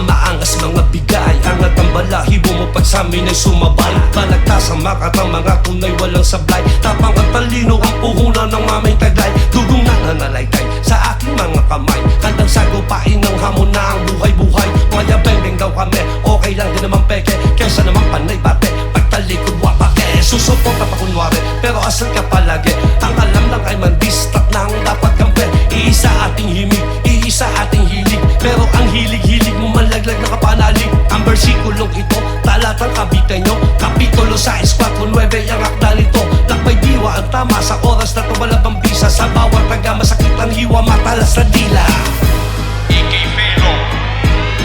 Maangas mga bigay, angat ang balahibo mo pag sa'min ay sumabay. Balagtas ang makatang mga tunay walang sablay. Tapang at talino ang puhunan ng aming taglay. Dugong na nanalaytay sa aking mga kamay. Kandang sagupain ng hamon na ang buhay-buhay. Mga beng-beng daw kami, okay lang din naman peke. Kesa naman panay bate, pagtalikod wapake. Susuporta pa kunwari, pero asal ka palagi. Ang alam lang ay mandistat na ang dapat kampe. Iisa ating himig, iisa ating hilig. Pero ang hilig-hilig mo malaglag na kapanalig. Ang bersikulong ito, talatang Kabiteño. Kapitulo 6:4-9 ang akda nito. Lakbay diwa ang tama sa oras na to, wala bang bisa. Sa bawat taga masakit ang hiwa, matalas na dila.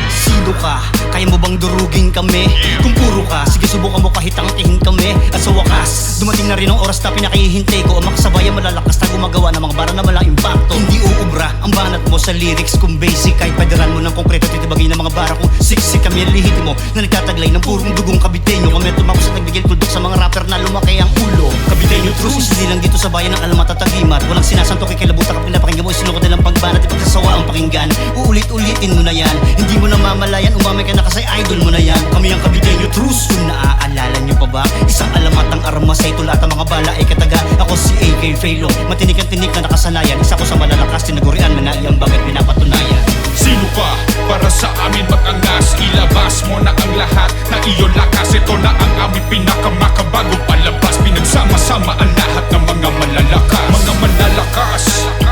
Sino ka? Kaya mo bang durugin kami? Kung puro ka, sige subukan mo kahit tangtihin kami. At sa wakas, dumating na rin ang oras na pinakihintay ko. Ang makasabayan malalakas na gumagawa ng mga bara na malang impacto. Hindi uubra ang banat mo sa lyrics kung basic. Kahit padaran mo ng konkreto, titibagin ng mga bara kung siksik kami ang lihitimo na nagtataglay ng purong dugong Kabiteño. Kami tumako sa nagbigil tuldok sa mga rapper na lumaki ang ulo. Kabiteño truth, hindi lang dito sa bayan ng Alamat at Tagimat. Walang sinasantok kay kilabuta ka pinapakinggan mo. Sinukod nilang pagbanat, ipagsasawa ang pakinggan. Uulit-ulitin mo na yan, hindi mo na mamalayan. Umamay ka na kasi idol mo na yan. Kami ang Kabiteño truth. Kung naaalala nyo pa ba, isang alamat ng armas ay tula at ang mga bala ay kataga. Ako si AK Felo, matinik ang tinik na nakasanayan. Isa ko sa malalakas, tinagurian, manayang bakit pinapatunayan. Sino ka? Para sa amin matangas. Ilabas mo na ang lahat ng iyong lakas. Ito na ang aming pinakamakabagong palabas. Pinagsama-sama ang lahat ng mga malalakas. Mga malalakas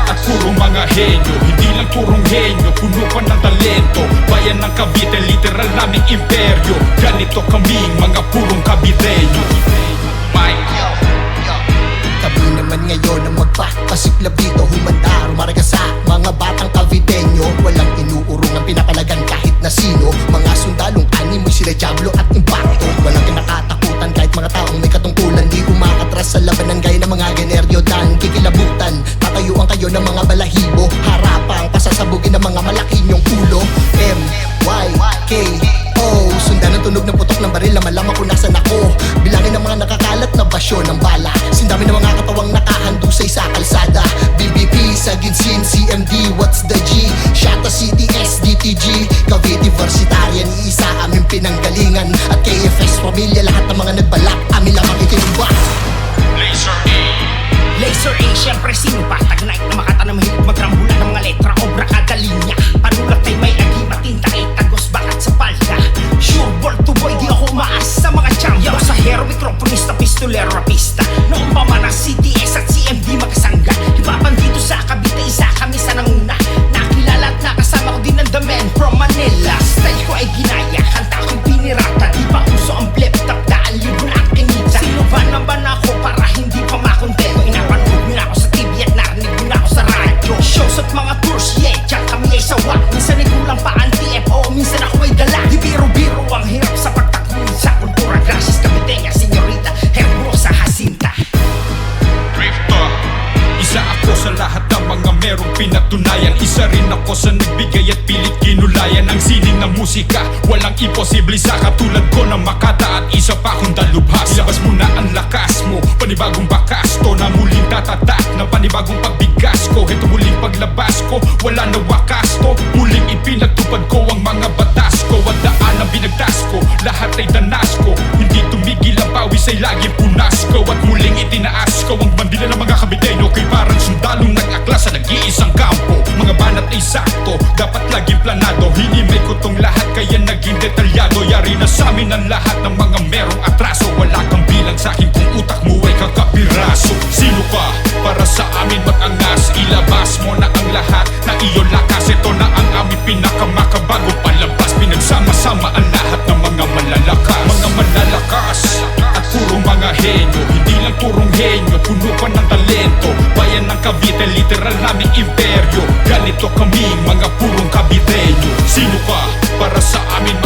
at puro mga henyo. Hindi lang purong henyo, puno pa ng talento. Bayan ng Cavite, literal naming imperyo. Ganito kaming mga purong Kabiteño. Kami naman ngayon ang magpapasiklab dito. Humanda, rumarga sa mga batang Kabiteño. Walang inuurong ang pinapalagan kahit na sino. Mga sundalong animoy sila Diablo at Impacto. Walang kinakatakutan kahit mga taong may katungkulan. Di umakatras sa labanan gaya ng mga generyo dan kikilabutan. Tatayuan kayo ng mga balahibo. Harapang pasasabugin ng mga malaki nyong ulo. M-Y-K-O. Sundan ang tunog ng putok ng baril na malaman kung nasan ako. Bilangin ng mga nakakalat na basyo ng bala. Sindami ng mga katawang nakahandusay sa kalsada. BBP sa Ginsin, CMD, what's the G? Shata City, SDTG, Cavite Versitarian, iisa aming pinanggalingan. At KFS pamilya, lahat ng mga nagbalak, amin lamang itinubak. Laser A, syempre sino pa? Tag-night na makatanang mahilig magrambulan ng mga letra, obra kada linya. Panulat ay may agimat, tinta ay tagos, bakat sa palda. Sure ball to boy, di ako umaas sa mga chamba. Yaw sa hero, mikrofonista, pistolero, rapista. Noong pa man ang CTS at CMD makasangga. Hibapan dito sa Cavite, isa kami sa nanguna. Nakilala at nakasama ko din ng the man from Manila. Style ko ay ginaya, kanta ko'y pinirata. Di pa uso ang flip top, daan libo na ang kinita. Sino ba naman ako para hindi pa makontento? Inapanood nyo na ako sa TV at narinig nyo na ako sa radyo. Shows at mga tours, yeah, dyan kami ay sawa. Minsan ay kulang pa ang TFO, minsan ako ay dala. Di biro-biro ang hirap sa pagtakuin sa kultura. Gracias Kabiteña, senyorita, hermosa Jacinta. Isa ako sa lahat ng mga merong pinatunayan. Isa rin ako sa nagbigay at pilit kinulayan. Ang sining ng musika, walang imposible sa katulad ko na makata. At isa pa akong dalubhasa. Ilabas mo na ang lakas mo, panibagong bakas to na muling tatatak na panibagong pagbigas ko. Ito muling paglabas ko, wala na wakas to. Muling ipinatupad ko ang mga batas ko. At daan ang binagtas ko, lahat ay danas ko. Hindi tumigil ang pawis ay laging punas ko. At muling itinaas ko ang bandila ng mga Kabiteño. Kay parang sundalong nag-akla sa nag-iisang kampo. Mga banat ay sakto, dapat laging planado. Hinimay ko tong lahat kaya naging detalyado. Yari na sa amin ang lahat ng mga merong atraso. Wala kang bilang sa akin kung utak mo ay kakapiraso. Sino ka? Para sa amin matangas. Ilabas mo na ang lahat na iyong lakas. Ito na ang aming pinakamakabagong palabas. Pinagsama-sama ang lahat ng mga malalakas. Mga malalakas at puro mga henyo. Hindi lang purong henyo, puno pa ng talento. Bayan ng Cavite, literal naming imperyo. Ganito kaming mga purong Kabiteño. Sino ka? Para sa amin